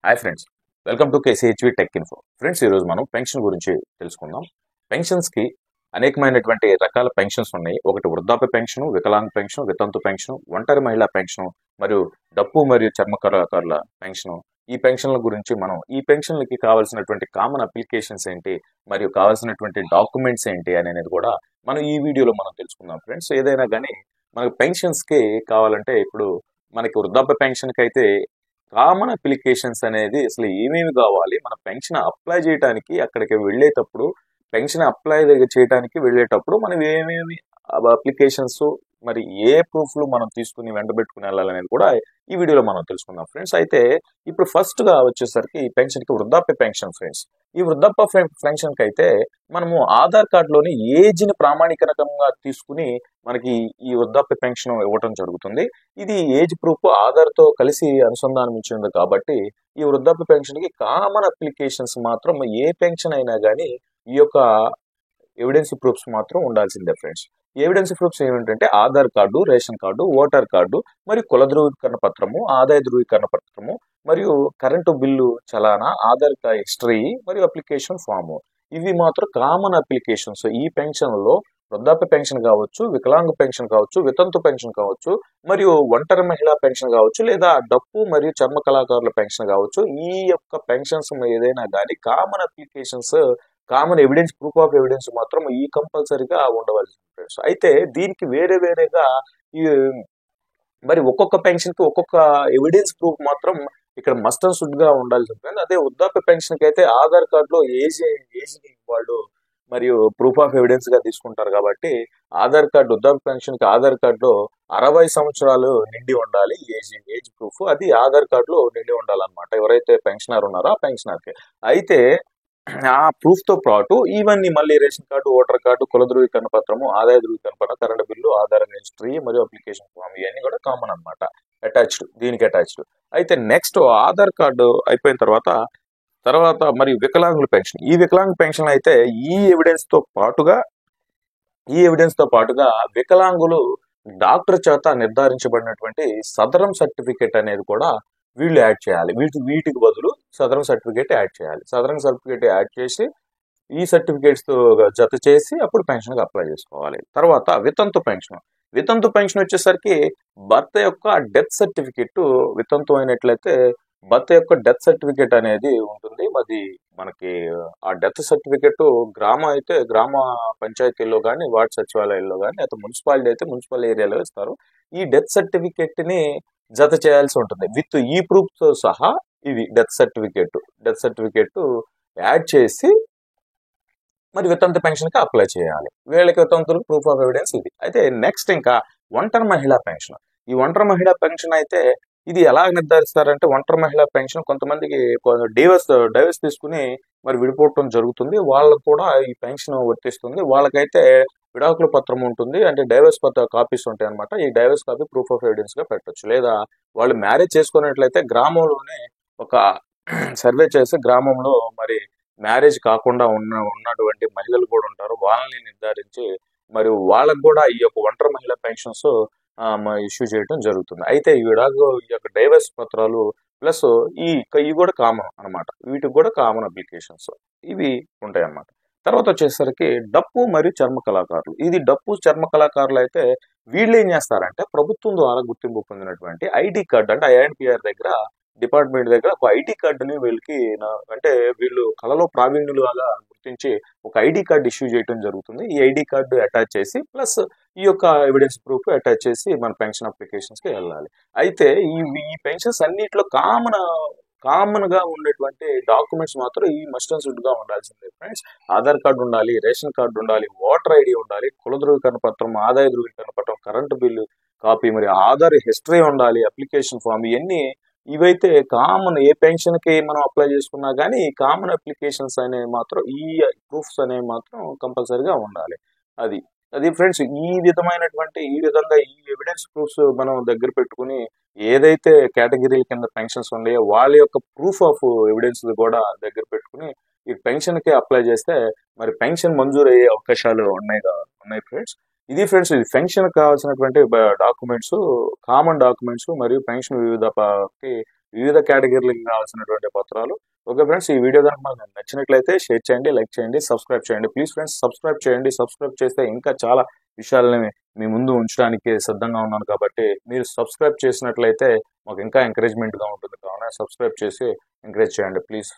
Hi friends, welcome to KCHV tech info. Friends, ఈరోజు మనం pension గురించి తెలుసుకుందాం. పెన్షన్స్కి అనేకమైనటువంటి రకాల పెన్షన్స్ ఉన్నాయి. ఒకటి వృద్ధాప్య పెన్షన్, వికలాంగ పెన్షన్, వితంతు పెన్షన్, ఒంటరి మహిళా పెన్షన్ మరియు డప్పు మరియు చర్మ కళాకారుల పెన్షన్. ఈ పెన్షన్ల గురించి మనం ఈ పెన్షన్లకి కావాల్సినటువంటి కామన్ అప్లికేషన్స్ ఏంటి మరియు కావాల్సినటువంటి డాక్యుమెంట్స్ ఏంటి అనేది కూడా మనం ఈ వీడియోలో మనం తెలుసుకుందాం. ఫ్రెండ్స్, ఏదైనా కానీ మనకు పెన్షన్స్కి కావాలంటే ఇప్పుడు మనకి వృద్ధాప్య పెన్షన్కి అయితే కామన్ అప్లికేషన్స్ అనేది అసలు ఏమేమి కావాలి, మన పెన్షన్ అప్లై చేయడానికి అక్కడికి వెళ్ళేటప్పుడు, పెన్షన్ అప్లై చేయడానికి వెళ్ళేటప్పుడు మనం ఏమేమి అప్లికేషన్స్ మరి ఏ ప్రూఫ్లు మనం తీసుకుని వెంట పెట్టుకుని వెళ్ళాలనేది కూడా ఈ వీడియోలో మనం తెలుసుకుందాం. ఫ్రెండ్స్, అయితే ఇప్పుడు ఫస్ట్ గా వచ్చేసరికి ఈ పెన్షన్కి వృద్ధాప్య పెన్షన్. ఫ్రెండ్స్, ఈ వృద్ధాప్య పెన్షన్కి అయితే మనము ఆధార్ కార్డులోని ఏజ్ని ప్రామాణికంగా తీసుకుని మనకి ఈ వృద్ధాప్య పెన్షన్ ఇవ్వటం జరుగుతుంది. ఇది ఏజ్ ప్రూఫ్ ఆధార్తో కలిసి అనుసంధానించింది కాబట్టి ఈ వృద్ధాప్య పెన్షన్కి కామన్ అప్లికేషన్స్ మాత్రం ఏ పెన్షన్ అయినా కానీ ఈ యొక్క ఎవిడెన్స్ ప్రూఫ్స్ మాత్రం ఉండాల్సిందే. ఫ్రెండ్స్, ఎవిడెన్స్ ప్రూఫ్స్ ఏమిటంటే Aadhaar card, ration card, voter card మరియు కుల ధృవీకరణ పత్రము, ఆదాయ ధృవీకరణ పత్రము మరియు కరెంటు బిల్లు చలానా, ఆధార్ హిస్టరీ మరియు అప్లికేషన్ ఫాము. ఇవి మాత్రం కామన్ అప్లికేషన్స్. ఈ పెన్షన్లో వృద్ధాప్య పెన్షన్ కావచ్చు, వికలాంగ పెన్షన్ కావచ్చు, వితంతు పెన్షన్ కావచ్చు మరియు ఒంటరి మహిళా పెన్షన్ కావచ్చు, లేదా డప్పు మరియు చర్మ కళాకారుల పెన్షన్ కావచ్చు. ఈ యొక్క పెన్షన్స్ ఏదైనా కానీ common applications, common evidence, proof of evidence మాత్రం ఈ కంపల్సరీగా ఉండవలసింది. ఫ్రెండ్స్, అయితే దీనికి వేరే వేరేగా ఈ మరి ఒక్కొక్క పెన్షన్ కి ఒక్కొక్క ఎవిడెన్స్ ప్రూఫ్ మాత్రం ఇక్కడ మస్ట్ అండ్ షుడ్ గా ఉండాల్సి ఉంటుంది. అదే వృద్ధాప్య పెన్షన్ కి అయితే ఆధార్ కార్డులో ఏజ్ వాళ్ళు మరియు ప్రూఫ్ ఆఫ్ ఎవిడెన్స్ గా తీసుకుంటారు కాబట్టి ఆధార్ కార్డు, వృద్ధాప్య పెన్షన్ కి ఆధార్ కార్డులో 60 సంవత్సరాలు నిండి ఉండాలి. ఏజ్ ప్రూఫ్ అది ఆధార్ కార్డులో నిండి ఉండాలన్నమాట, ఎవరైతే పెన్షనర్ ఉన్నారో ఆ పెన్షనర్ కి. అయితే ఆ ప్రూఫ్ తో పాటు ఇవన్నీ మళ్ళీ రేషన్ కార్డు, ఓటర్ కార్డు, కుల ధృవీకరణ పత్రము, ఆదాయ ధృవీకరణ పత్రం, కరెంట్ బిల్లు, ఆధార్ హిస్టరీ మరియు అప్లికేషన్ ఫామ్, ఇవన్నీ కూడా కామన్ అన్నమాట, దీనికి అటాచ్డ్. అయితే నెక్స్ట్ ఆధార్ కార్డు అయిపోయిన తర్వాత మరి వికలాంగుల పెన్షన్. ఈ వికలాంగ పెన్షన్ అయితే ఈ ఎవిడెన్స్ తో పాటుగా వికలాంగులు డాక్టర్ చేత నిర్ధారించబడినటువంటి సదరం సర్టిఫికేట్ అనేది కూడా వీళ్ళు యాడ్ చేయాలి. వీటికి బదులు సదరం సర్టిఫికేట్ యాడ్ చేయాలి. సదరం సర్టిఫికేట్ యాడ్ చేసి ఈ సర్టిఫికేట్స్ తో జత చేసి అప్పుడు పెన్షన్ కి అప్లై చేసుకోవాలి. తర్వాత వితంతు పెన్షన్ వచ్చేసరికి భర్త యొక్క డెత్ సర్టిఫికేట్, వితంతు అయినట్లయితే భర్త యొక్క డెత్ సర్టిఫికేట్ అనేది ఉంటుంది. అది మనకి ఆ డెత్ సర్టిఫికేట్ గ్రామ పంచాయతీల్లో కానీ, వార్డు సచివాలయాల్లో కానీ, అయితే మున్సిపాలిటీ అయితే మున్సిపల్ ఏరియాలో ఇస్తారు. ఈ డెత్ సర్టిఫికేట్ ని జత చేయాల్సి ఉంటుంది విత్ ఈ ప్రూఫ్ తో సహా. ఇవి డెత్ సర్టిఫికేట్ యాడ్ చేసి మరి వితంతు పెన్షన్ కి అప్లై చేయాలి. వీళ్ళకి వితంతులకు ప్రూఫ్ ఆఫ్ ఎవిడెన్స్ ఇది. అయితే నెక్స్ట్ ఇంకా ఒంటరి మహిళా పెన్షన్. ఈ ఒంటరి మహిళా పెన్షన్ అయితే ఇది ఎలా నిర్ధారిస్తారంటే, ఒంటరి మహిళా పెన్షన్ కొంతమందికి డైవర్స్ తీసుకుని మరి విడిపోవటం జరుగుతుంది. వాళ్ళకు కూడా ఈ పెన్షన్ వర్తిస్తుంది. వాళ్ళకైతే విడాకుల పత్రం ఉంటుంది, అంటే డైవర్స్ పత్ర కాపీస్ ఉంటాయి అనమాట. ఈ divorce copy proof of evidence గా పెట్టొచ్చు. లేదా వాళ్ళు మ్యారేజ్ చేసుకున్నట్లయితే గ్రామంలోనే ఒక సర్వే చేసి గ్రామంలో మరి మ్యారేజ్ కాకుండా ఉన్నటువంటి మహిళలు కూడా ఉంటారు, వాళ్ళని నిర్ధారించి మరి వాళ్ళకు కూడా ఈ యొక్క ఒంటరి మహిళా పెన్షన్స్ ఇష్యూ చేయడం జరుగుతుంది. అయితే ఈ యొక్క డైవర్స్ పత్రాలు ప్లస్ ఇవి కూడా కామన్ అనమాట. వీటికి కూడా కామన్ అప్లికేషన్స్ ఇవి ఉంటాయి అన్నమాట. తర్వాత వచ్చేసరికి డప్పు మరియు చర్మ కళాకారులు. ఇది డప్పు చర్మ కళాకారులు అయితే వీళ్ళు ఏం చేస్తారంటే, ప్రభుత్వం ద్వారా గుర్తింపు పొందినటువంటి ఐడి కార్డు, అంటే ఐఎన్పిఆర్ దగ్గర, డిపార్ట్మెంట్ దగ్గర ఒక ఐడి కార్డుని వీళ్ళకి అంటే వీళ్ళు కళలో ప్రావీణ్యులుగా గుర్తించి ఒక ఐడి కార్డు ఇష్యూ చేయడం జరుగుతుంది. ఈ ఐడి కార్డు అటాచ్ చేసి ప్లస్ ఈ యొక్క ఎవిడెన్స్ ప్రూఫ్ అటాచ్ చేసి మన పెన్షన్ అప్లికేషన్స్ కి వెళ్ళాలి. అయితే ఈ పెన్షన్స్ అన్నిట్లో కామన్ గా ఉండేటువంటి డాక్యుమెంట్స్ మాత్రం ఈ మస్ట్ అండ్ షుడ్ గా ఉండాల్సిందే. ఫ్రెండ్స్, ఆధార్ కార్డు ఉండాలి, రేషన్ కార్డు ఉండాలి, ఓటర్ ఐడి ఉండాలి, కుల ధృవీకరణ పత్రం, ఆదాయ ధృవీకరణ పత్రం, కరెంటు బిల్లు కాపీ, మరి ఆధార్ హిస్టరీ ఉండాలి, అప్లికేషన్ ఫామ్. ఇవైతే కామన్. ఏ పెన్షన్ కి మనం అప్లై చేసుకున్నా కానీ ఈ కామన్ అప్లికేషన్స్ అనేవి మాత్రం, ఈ ప్రూఫ్స్ అనేవి మాత్రం కంపల్సరీగా ఉండాలి. అది ఫ్రెండ్స్, ఈ విధంగా ఈ ఎవిడెన్స్ ప్రూఫ్స్ మనం దగ్గర పెట్టుకుని ఏదైతే కేటగిరీల కింద పెన్షన్స్ ఉన్నాయో వాళ్ళ యొక్క ప్రూఫ్ ఆఫ్ ఎవిడెన్స్ కూడా దగ్గర పెట్టుకుని ఈ పెన్షన్ కి అప్లై చేస్తే మరి పెన్షన్ మంజూరు అయ్యే అవకాశాలు ఉన్నాయి ఫ్రెండ్స్. ఇది పెన్షన్ కావాల్సినటువంటి డాక్యుమెంట్స్, కామన్ డాక్యుమెంట్స్ మరియు పెన్షన్ వివిధ వివిధ కేటగిరీలకు కావాల్సినటువంటి పత్రాలు. ఓకే ఫ్రెండ్స్, ఈ వీడియో కనుక మనకు నచ్చినట్లయితే షేర్ చేయండి, లైక్ చేయండి, సబ్స్క్రైబ్ చేయండి. ప్లీజ్ ఫ్రెండ్స్ సబ్స్క్రైబ్ చేయండి. సబ్స్క్రైబ్ చేస్తే ఇంకా చాలా విషయాలని మీ ముందు ఉంచడానికి సిద్ధంగా ఉన్నాను కాబట్టి మీరు సబ్స్క్రైబ్ చేసినట్లయితే మాకు ఇంకా ఎంకరేజ్మెంట్గా ఉంటుంది. కావున సబ్స్క్రైబ్ చేసి ఎంకరేజ్ చేయండి ప్లీజ్.